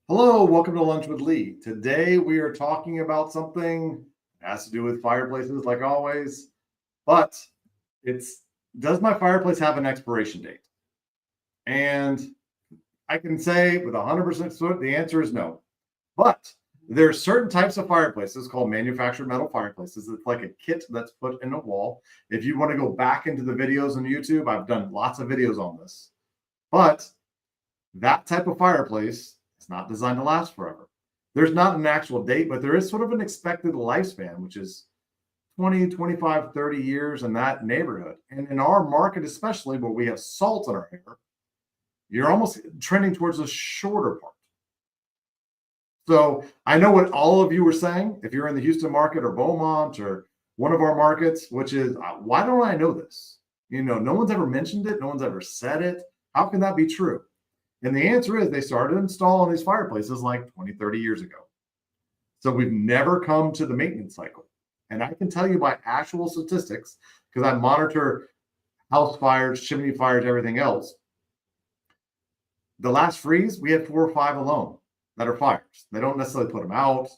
Hello, welcome to Lunch with Lee. Today we are talking about something that has to do with fireplaces, like always, but it's does my fireplace have an expiration date? And I can say with 100% certainty the answer is no. But there are certain types of fireplaces called manufactured metal fireplaces. It's like a kit that's put in a wall. If you want to go back into the videos on YouTube, I've done lots of videos on this. But that type of fireplace is not designed to last forever. There's not an actual date, but there is sort of an expected lifespan, which is 20, 25, 30 years in that neighborhood. And in our market, especially where we have salt in our air, you're almost trending towards the shorter part. So I know what all of you were saying, if you're in the Houston market or Beaumont or one of our markets, which is, why don't I know this? No one's ever mentioned it. No one's ever said it. How can that be true? And the answer is they started installing these fireplaces like 20, 30 years ago. So we've never come to the maintenance cycle. And I can tell you by actual statistics, because I monitor house fires, chimney fires, everything else. The last freeze, we had 4 or 5 alone that are fires. They don't necessarily put them out.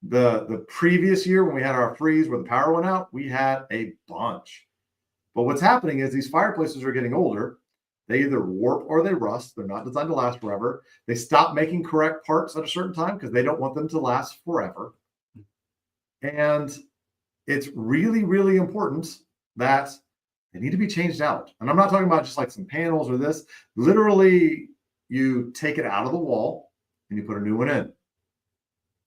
The previous year when we had our freeze where the power went out, we had a bunch. But what's happening is these fireplaces are getting older. They either warp or they rust. They're not designed to last forever. They stop making correct parts at a certain time because they don't want them to last forever. And it's really, really important that they need to be changed out. And I'm not talking about just like some panels or this. Literally, you take it out of the wall and you put a new one in.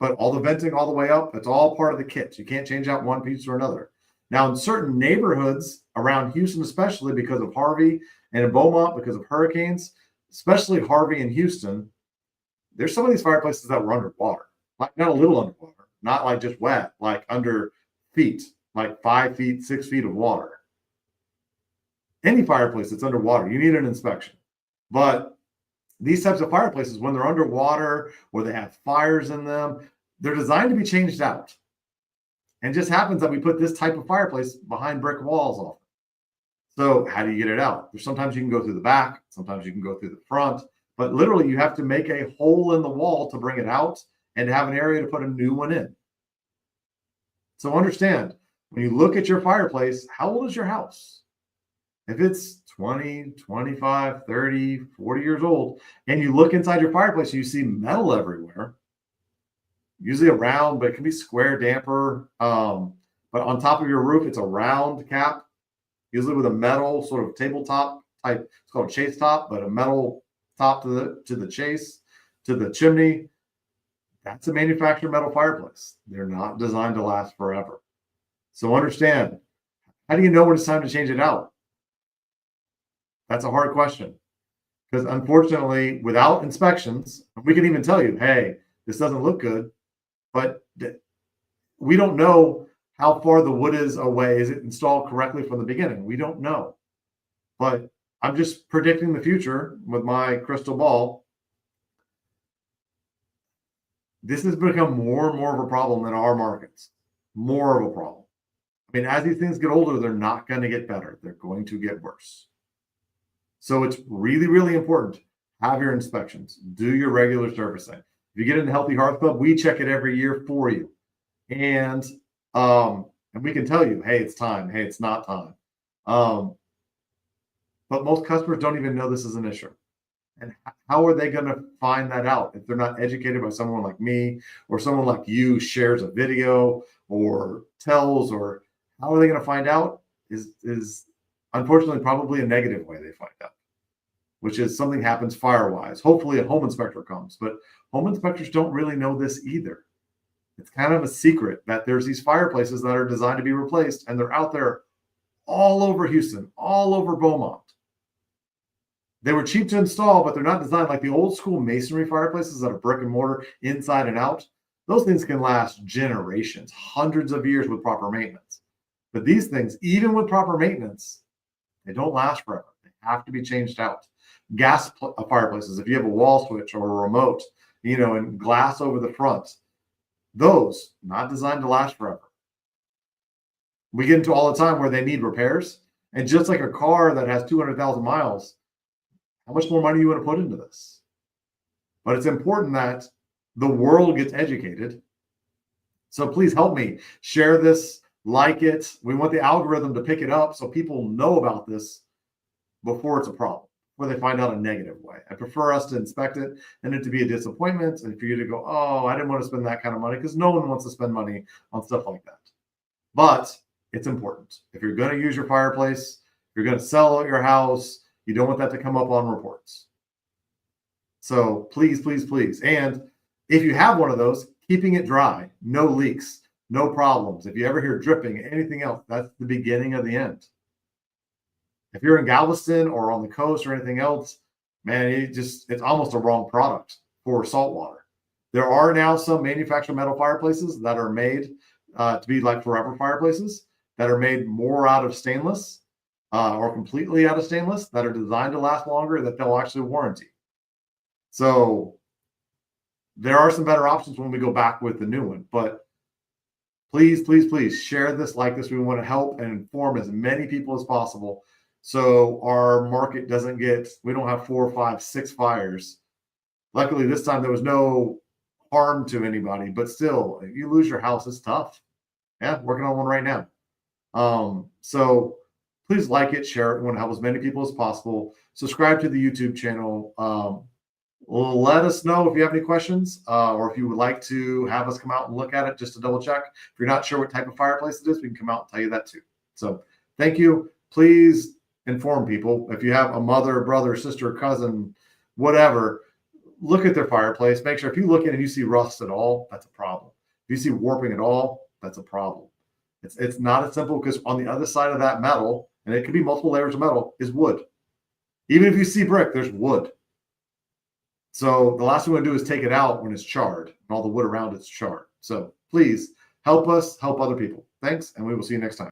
But all the venting all the way up, it's all part of the kit. You can't change out one piece or another. Now, in certain neighborhoods around Houston, especially because of Harvey, and in Beaumont because of hurricanes, especially Harvey and Houston, there's some of these fireplaces that were underwater, like not a little underwater, not like just wet, like under feet, like 5 feet, 6 feet of water. Any fireplace that's underwater, you need an inspection. But these types of fireplaces, when they're underwater or they have fires in them, they're designed to be changed out. And it just happens that we put this type of fireplace behind brick walls often. So how do you get it out? Sometimes you can go through the back, sometimes you can go through the front, but literally you have to make a hole in the wall to bring it out and have an area to put a new one in. So understand, when you look at your fireplace, how old is your house? If it's 20, 25, 30, 40 years old, and you look inside your fireplace, you see metal everywhere, usually a round, but it can be square damper. But on top of your roof, it's a round cap, usually with a metal sort of tabletop type. It's called a chase top, but a metal top to the chase, to the chimney. That's a manufactured metal fireplace. They're not designed to last forever. So understand, how do you know when it's time to change it out? That's a hard question. Because unfortunately, without inspections, we can even tell you, hey, this doesn't look good, but we don't know how far the wood is away. Is it installed correctly from the beginning? We don't know. But I'm just predicting the future with my crystal ball. This has become more and more of a problem in our markets. More of a problem. I mean, as these things get older, they're not going to get better. They're going to get worse. So it's really, really important. Have your inspections. Do your regular servicing. If you get in the Healthy Hearth Club, we check it every year for you. And we can tell you, hey, it's time. Hey, it's not time. But most customers don't even know this is an issue. And how are they going to find that out if they're not educated by someone like me or someone like you shares a video or tells, or how are they going to find out is unfortunately probably a negative way they find out, which is something happens fire-wise. Hopefully a home inspector comes, but home inspectors don't really know this either. It's kind of a secret that there's these fireplaces that are designed to be replaced, and they're out there all over Houston, all over Beaumont. They were cheap to install, but they're not designed like the old school masonry fireplaces that are brick and mortar inside and out. Those things can last generations, hundreds of years with proper maintenance. But these things, even with proper maintenance, they don't last forever. They have to be changed out. Gas fireplaces, if you have a wall switch or a remote, and glass over the front, those not designed to last forever. We get into all the time where they need repairs. And just like a car that has 200,000 miles, how much more money you want to put into this? But it's important that the world gets educated. So please help me share this, like it. We want the algorithm to pick it up so people know about this before it's a problem, before they find out a negative way. I prefer us to inspect it and it to be a disappointment and for you to go, oh, I didn't want to spend that kind of money, because no one wants to spend money on stuff like that. But it's important. If you're going to use your fireplace, if you're going to sell your house, you don't want that to come up on reports. So please, please, please. And if you have one of those, keeping it dry, no leaks, no problems. If you ever hear dripping, anything else, that's the beginning of the end. If you're in Galveston or on the coast or anything else, man, it's almost a wrong product for salt water. There are now some manufactured metal fireplaces that are made to be like forever fireplaces, that are made more out of stainless or completely out of stainless, that are designed to last longer, that they'll actually warranty. So there are some better options when we go back with the new one. But please, please, please share this, like this. We want to help and inform as many people as possible, so our market doesn't get, we don't have 4, 5, 6 fires. Luckily, this time there was no harm to anybody, but still, if you lose your house, it's tough. Yeah, working on one right now. So please like it, share it. We want to help as many people as possible. Subscribe to the YouTube channel. Let us know if you have any questions or if you would like to have us come out and look at it just to double check. If you're not sure what type of fireplace it is, we can come out and tell you that too. So thank you. Please inform people. If you have a mother, brother, sister, cousin, whatever, look at their fireplace. Make sure if you look in and you see rust at all, that's a problem. If you see warping at all, that's a problem. It's not as simple, because on the other side of that metal, and it could be multiple layers of metal, is wood. Even if you see brick, there's wood. So the last thing we want to do is take it out when it's charred and all the wood around it's charred. So please help us help other people. Thanks, and we will see you next time.